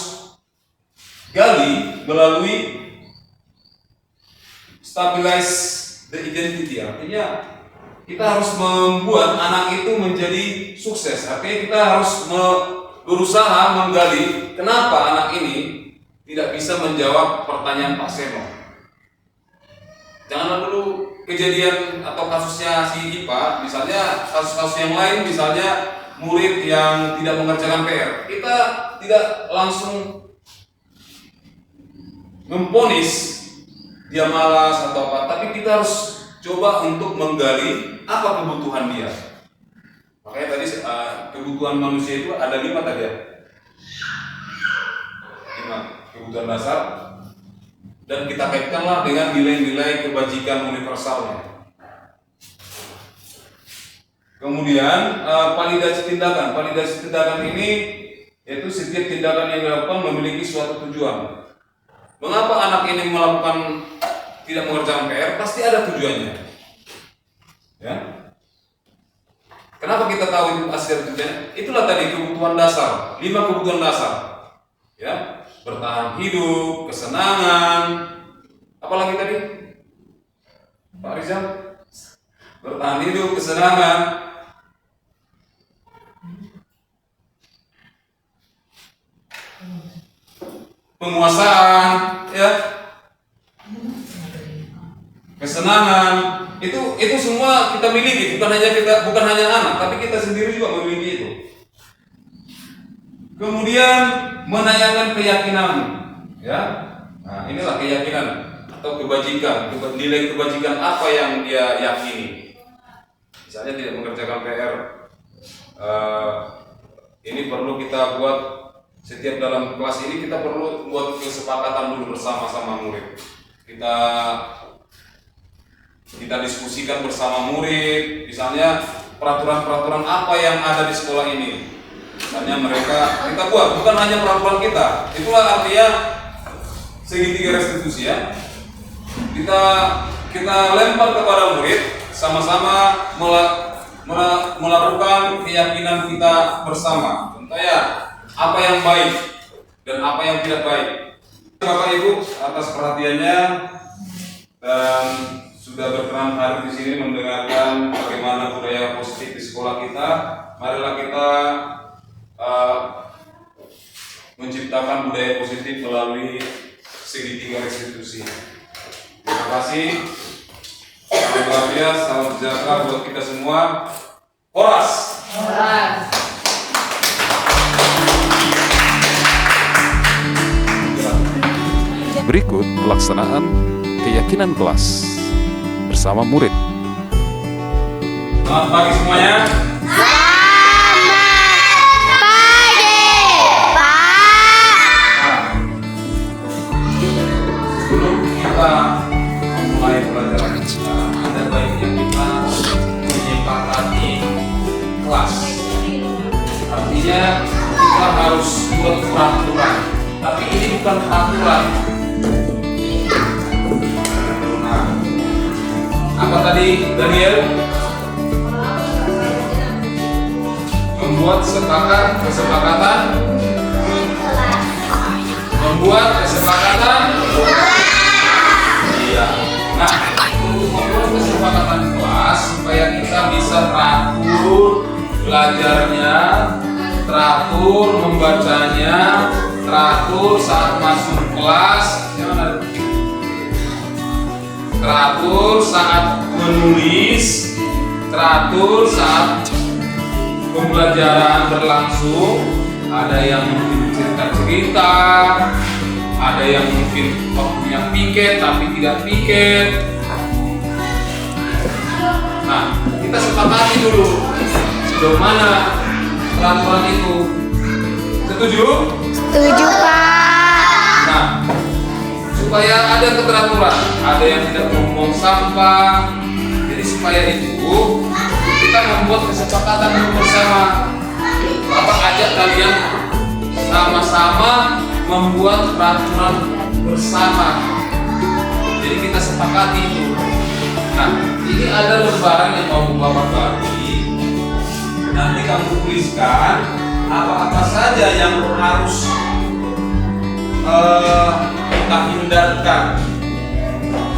Speaker 1: gali melalui stabilize the identity. Artinya kita harus membuat anak itu menjadi sukses. Artinya kita harus berusaha menggali kenapa anak ini tidak bisa menjawab pertanyaan Pak Seno. Jangan dulu kejadian atau kasusnya si IPA, misalnya kasus-kasus yang lain, misalnya murid yang tidak mengerjakan PR, kita tidak langsung memvonis dia malas atau apa, tapi kita harus coba untuk menggali apa kebutuhan dia. Makanya tadi kebutuhan manusia itu ada 5 tadi ya, 5 kebutuhan dasar, dan kita kaitkanlah dengan nilai-nilai kebajikan universalnya. Kemudian validasi tindakan. Validasi tindakan ini yaitu setiap tindakan yang dilakukan memiliki suatu tujuan. Mengapa anak ini melakukan tidak mengerjakan PR, pasti ada tujuannya. Ya. Kenapa kita tahu itu pasti ada tujuannya? Itulah tadi kebutuhan dasar, 5 kebutuhan dasar. Ya, bertahan hidup, kesenangan, apalagi tadi? Pak Rizal? Bertahan hidup, kesenangan, penguasaan, ya, kesenangan, itu semua kita miliki, bukan hanya anak, tapi kita sendiri juga memiliki itu. Kemudian menanyakan keyakinan, ya. Nah, inilah keyakinan atau kebajikan, nilai kebajikan apa yang dia yakini. Misalnya tidak mengerjakan PR, ini perlu kita buat. Setiap dalam kelas ini kita perlu buat kesepakatan dulu bersama-sama murid. Kita diskusikan bersama murid, misalnya peraturan-peraturan apa yang ada di sekolah ini. Misalnya kita buat, bukan hanya peraturan kita. Itulah artinya segitiga restitusi, ya. Kita lempar kepada murid, sama-sama melakukan keyakinan kita bersama. Contohnya apa yang baik dan apa yang tidak baik. Bapak Ibu atas perhatiannya dan sudah berkenan hadir di sini mendengarkan bagaimana budaya positif di sekolah kita. Marilah kita menciptakan budaya positif melalui segitiga restitusi. Terima kasih. Salam bahagia, salam sejahtera buat kita semua. Horas. Berikut pelaksanaan keyakinan kelas bersama murid. Selamat pagi semuanya. Sebelum kita memulai pelajaran kita, ada baiknya kita menyepakati kelas. Artinya kita harus buat peraturan, tapi ini bukan peraturan. Nah, apa tadi Daniel? Membuat kesepakatan. Iya. Nah, untuk membuat kesepakatan kelas supaya kita bisa teratur belajarnya, teratur membacanya, teratur saat masuk kelas, teratur saat menulis, teratur saat pembelajaran berlangsung. Ada yang mungkin cerita-cerita, ada yang mungkin waktunya piket tapi tidak piket. Nah, kita sepakati dulu sejauh mana peraturan itu. Setuju?
Speaker 8: Setuju, Pak.
Speaker 1: Nah, supaya ada keteraturan, ada yang tidak membuang sampah. Jadi supaya itu kita membuat kesepakatan bersama. Bapak ajak kalian sama-sama membuat peraturan bersama. Jadi kita sepakati itu. Nah, ini ada lembaran yang mau Bapak bagi. Nanti kamu tuliskan apa-apa saja yang harus kita hindarkan,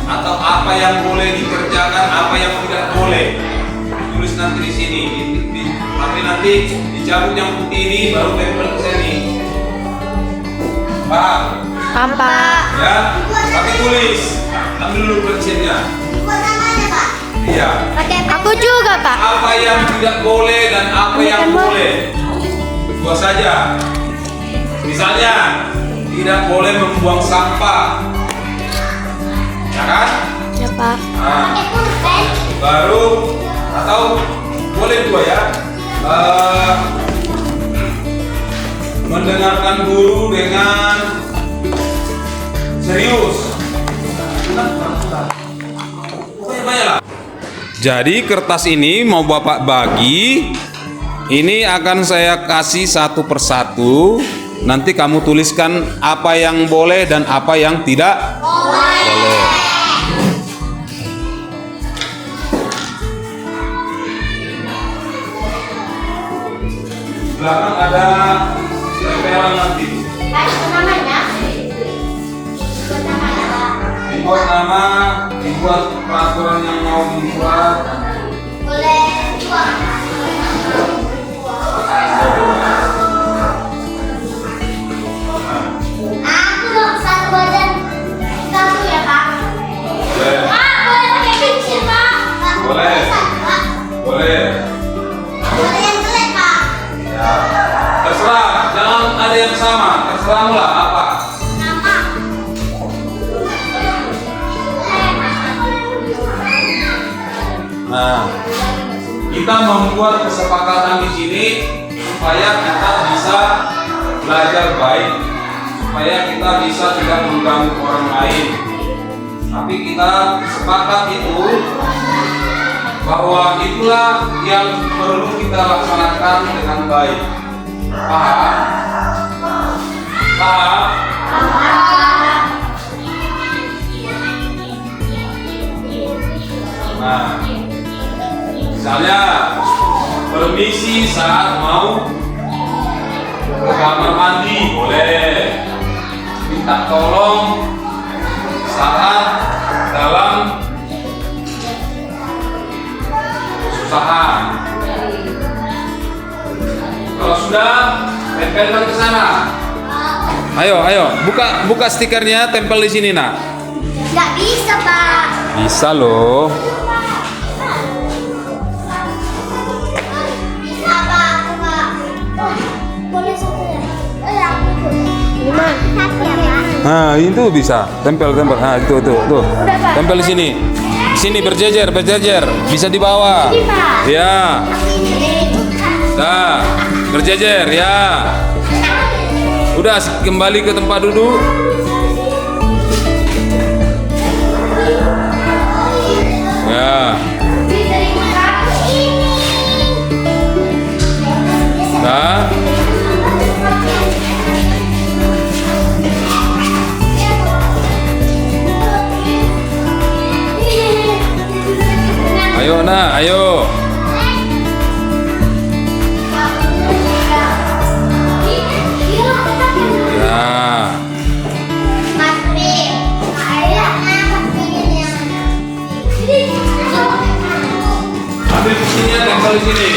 Speaker 1: atau apa yang boleh dikerjakan, apa yang tidak boleh. Tulis nanti di sini. Tapi nanti dicabut yang putih ini baru tempel ke sini. Paham?
Speaker 8: Paham, Pak.
Speaker 1: Ya, tapi tulis. Ambil dulu pensilnya. Iya.
Speaker 8: Aku juga, Pak.
Speaker 1: Apa yang tidak boleh dan apa yang boleh. Berdua saja. Misalnya, tidak boleh membuang sampah. Ya kan?
Speaker 8: Ya, Pak.
Speaker 1: Nah, baru atau boleh dua ya. Mendengarkan guru dengan serius. Jadi kertas ini mau Bapak bagi. Ini akan saya kasih satu persatu. Nanti kamu tuliskan apa yang boleh dan apa yang tidak boleh. belakang ada tempelan nanti. Dibuat nama, dibuat peraturan yang mau dibuat.
Speaker 8: Aku dong satu badan satu ya Pak.
Speaker 1: Boleh.
Speaker 8: Boleh pakai pensil Pak.
Speaker 1: Boleh. Boleh.
Speaker 8: Boleh yang jelek Pak.
Speaker 1: Ya. Terserah, jangan ada yang sama. Terserah lah apa.
Speaker 8: Nama.
Speaker 1: Nah, kita membuat kesepakatan di sini supaya kita bisa belajar baik, supaya kita bisa tidak mengganggu orang lain. Tapi kita sepakat itu bahwa itulah yang perlu kita laksanakan dengan baik. Paham? Paham? Nah, misalnya permisi saat mau ke kamar mandi boleh, minta tolong saat dalam kesusahan. Kalau sudah, tempelkan ke sana. Ayo, buka stikernya, tempel di sini, nak.
Speaker 8: Nggak bisa Pak.
Speaker 1: Bisa loh.
Speaker 8: Bisa Pak, aku Pak. Oh, boleh satu ya? Aku boleh. Lima. Satu ya Pak.
Speaker 1: Nah, itu bisa. Tempel. Nah, itu. Tempel di sini. Sini berjejer. Bisa di bawah. Ya. Nah, berjejer ya. Udah kembali ke tempat duduk. Ya. Nah. Ayo nak, ayo. Ya.
Speaker 8: Mas Pri, ayo Mas Pri yang
Speaker 1: Ambil buktinya, tempel di sini.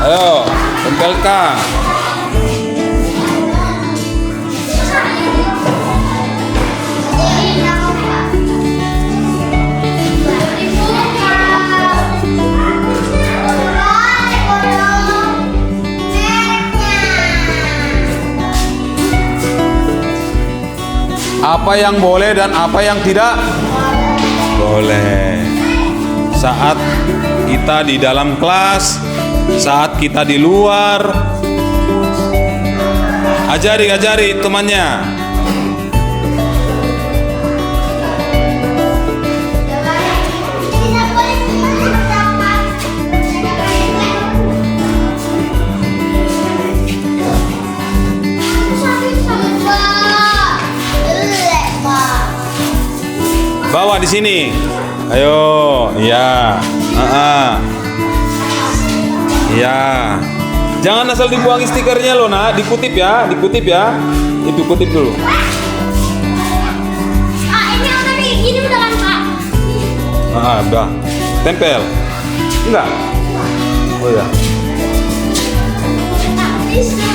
Speaker 1: Ayo, tempelkan. Apa yang boleh dan apa yang tidak boleh. Saat kita di dalam kelas, saat kita di luar, ajari temannya. Bawa di sini. Ayo, ya. Ya. Jangan asal dibuangin stikernya loh, nak. Dikutip ya. Itu kutip dulu.
Speaker 8: Ini udah gini udah kan Pak?
Speaker 1: Udah. Tempel. Enggak. Oh ya.
Speaker 8: Bisa.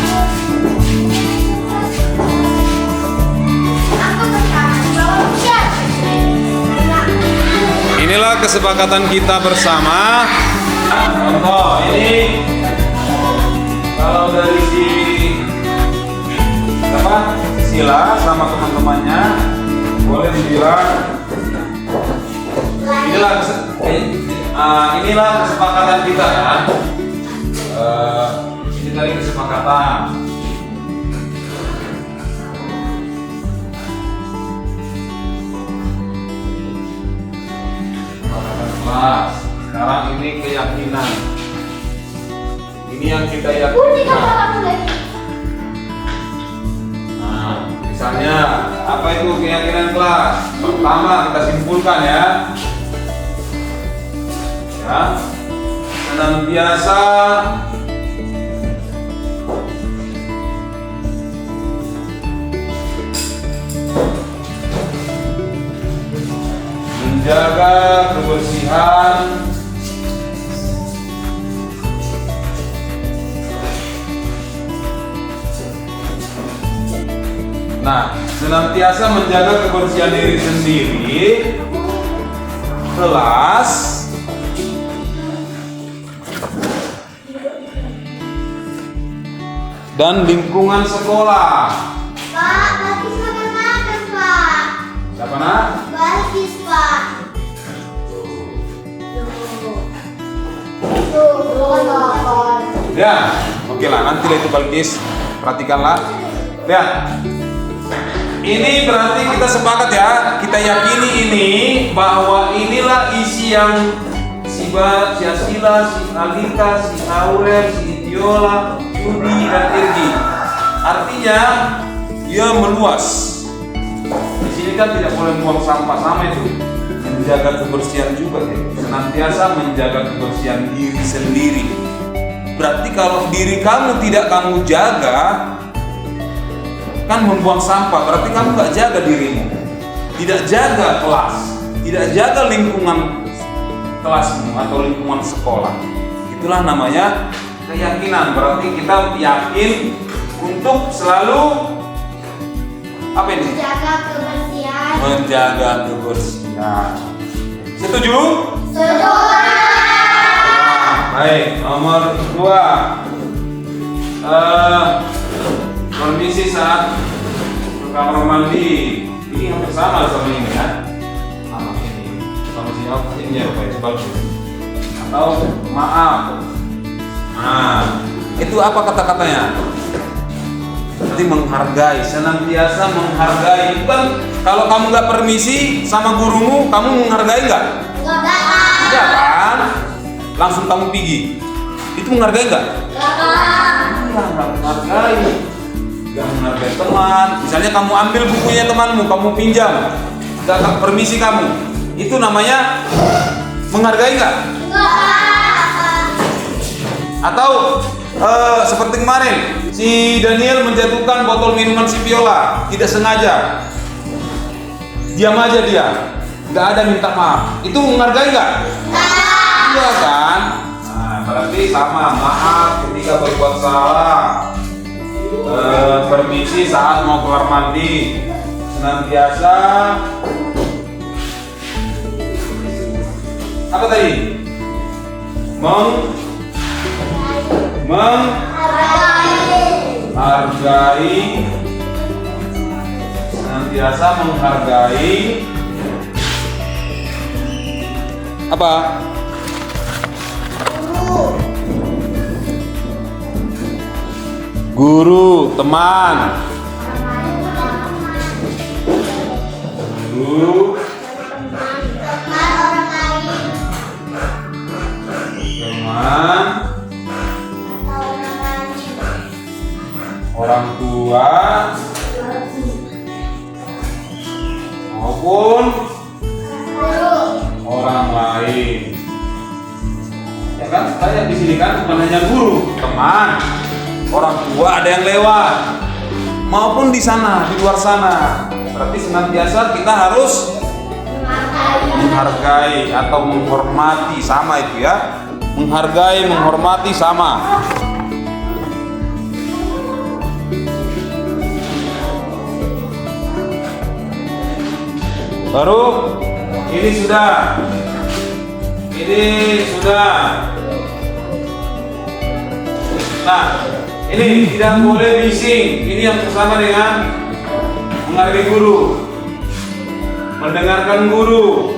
Speaker 1: Inilah kesepakatan kita bersama. Contoh ini kalau dari Sila sama teman-temannya boleh dibilang inilah kesepakatan kita kan. Ini tadi kesepakatan. Sekarang ini keyakinan. Ini yang kita yakinkan. Nah, misalnya apa itu keyakinan kelas? Pertama kita simpulkan ya. senantiasa menjaga kebersihan senantiasa menjaga kebersihan diri sendiri, kelas, dan lingkungan sekolah.
Speaker 8: Pak, Bagus makan-makan, Pak.
Speaker 1: Siapa nak?
Speaker 8: Bagus, Pak.
Speaker 1: Ya, oke lah, nanti lah itu Balkis, perhatikanlah. Lihat, ini berarti kita sepakat ya, kita yakini ini bahwa inilah isi yang si Asila, si Alika, si Aurel, si Itiola, Yudi, dan Irgi. Artinya dia meluas. Di sini kan tidak boleh buang sampah, sama itu menjaga kebersihan juga ya. Senantiasa menjaga kebersihan diri sendiri. Berarti kalau diri kamu tidak kamu jaga, kan membuang sampah, berarti kamu nggak jaga dirimu, tidak jaga kelas, tidak jaga lingkungan kelasmu atau lingkungan sekolah. Itulah namanya keyakinan. Berarti kita yakin untuk selalu apa ini?
Speaker 8: Jaga kebersihan.
Speaker 1: Menjaga kebersihan. Setuju?
Speaker 8: Setuju.
Speaker 1: Baik, nomor 2. Permisi saat ke kamar mandi. Ini hampir sama ini ya. Sama ini. Sama ini ya Pak, bagus. Atau maaf. Nah, itu apa kata-katanya? Nanti menghargai, senantiasa menghargai. Bukan kalau kamu nggak permisi sama gurumu, kamu menghargai nggak? Enggak kan? Langsung kamu pergi. Itu menghargai nggak? Nggak menghargai. Nggak menghargai teman. Misalnya kamu ambil bukunya temanmu, kamu pinjam, nggak permisi kamu. Itu namanya menghargai nggak? Atau seperti kemarin, si Daniel menjatuhkan botol minuman si Viola, tidak sengaja. Diam aja dia, nggak ada minta maaf. Itu menghargai nggak? Iya kan? Nah, berarti sama, maaf ketika berbuat salah, permisi saat mau keluar mandi, senantiasa apa tadi? Menghargai, senantiasa menghargai apa? Guru, teman. Guru, teman, orang tua, maupun orang lain. Ya kan, saya di sini kan bukan hanya guru, teman, orang tua, ada yang lewat, maupun di sana, di luar sana. Berarti senantiasa kita harus menghargai atau menghormati, sama itu ya. Menghargai, menghormati sama. Baru ini sudah. Nah, ini tidak boleh bising. Ini yang bersama dengan menghargai guru, mendengarkan guru.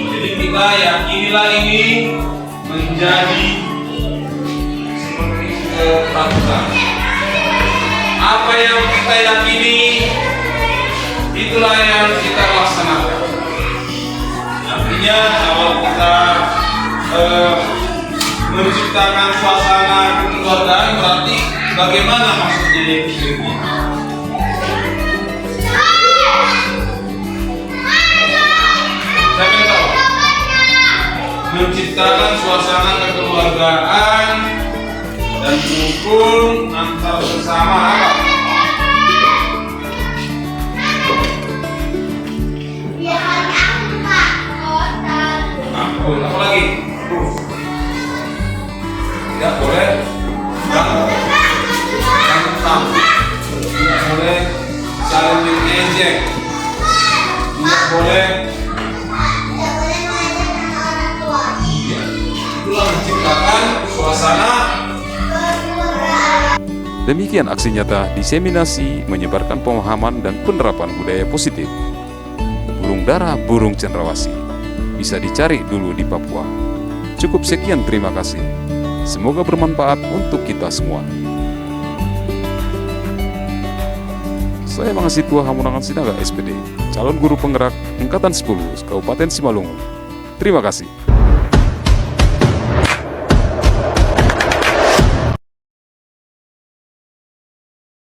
Speaker 1: Jadi kita yakinilah ini menjadi seperti ketakutan. Apa yang kita yakini, itulah yang kita laksanakan. Artinya kalau kita menciptakan suasana kekeluargaan, berarti bagaimana maksudnya yang ini? Saya ingin tahu. Menciptakan suasana kekeluargaan dan rukun antar sesama apa? Ampun, apa lagi? Tidak boleh berantem, tidak boleh saling mengejek, tidak boleh. Itulah menciptakan suasana. Demikian aksi nyata diseminasi menyebarkan pemahaman dan penerapan budaya positif. Burung dara, burung cendrawasih bisa dicari dulu di Papua. Cukup sekian, terima kasih. Semoga bermanfaat untuk kita semua. Saya Mahasiswa Hamunangan Sinaga SPD, calon guru penggerak Angkatan 10 Kabupaten Simalungun. Terima kasih.